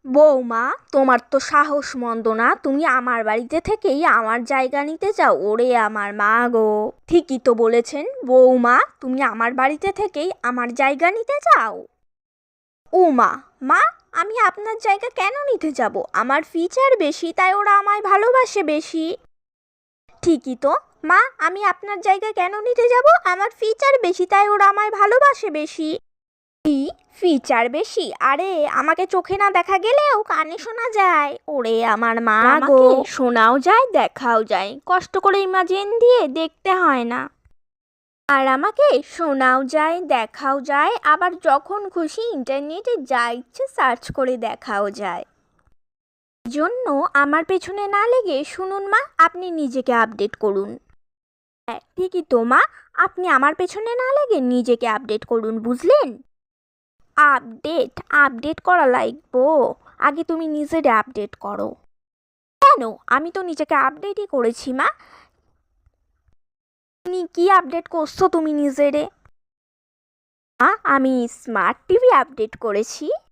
বৌমা, তোমার তো সাহস মন্দ না, তুমি আমার বাড়িতে থেকেই আমার জায়গা নিতে চাও? ওরে আমার মা গো! ঠিকই তো বলেছেন বৌমা, তুমি আমার বাড়িতে থেকেই আমার জায়গা নিতে চাও। ও মা! মা, আমি আপনার জায়গা কেন নিতে যাব? আমার ফিচার বেশি, তাই ওরা আমায় ভালোবাসে বেশি। ঠিকই তো মা, আমি আপনার জায়গা কেন নিতে যাব? আমার ফিচার বেশি, তাই ওরা আমায় ভালোবাসে বেশি। কি? ফিচার বেশি? আরে, আমাকে চোখে না দেখা গেলেও কানে শোনা যায়। ওরে আমার মা গো! আমাকে শোনাও যায়, দেখাও যায়, কষ্ট করে ইমাজিন দিয়ে দেখতে হয় না। আর আমাকে শোনাও যায়, দেখাও যায়, আবার যখন খুশি ইন্টারনেটে যা ইচ্ছে সার্চ করে দেখাও যায়। জন্য আমার পেছনে না লেগে শুনুন মা, আপনি নিজেকে আপডেট করুন। হ্যাঁ, ঠিকই তো মা, আপনি আমার পেছনে না লেগে নিজেকে আপডেট করুন, বুঝলেন? আপডেট আপডেট করা লাগবো? আগে তুমি নিজেরে আপডেট করো। কেন? আমি তো নিজেকে আপডেটই করেছি মা। তুমি কি আপডেট করছো তুমি নিজেরে? আমি স্মার্ট টিভি আপডেট করেছি।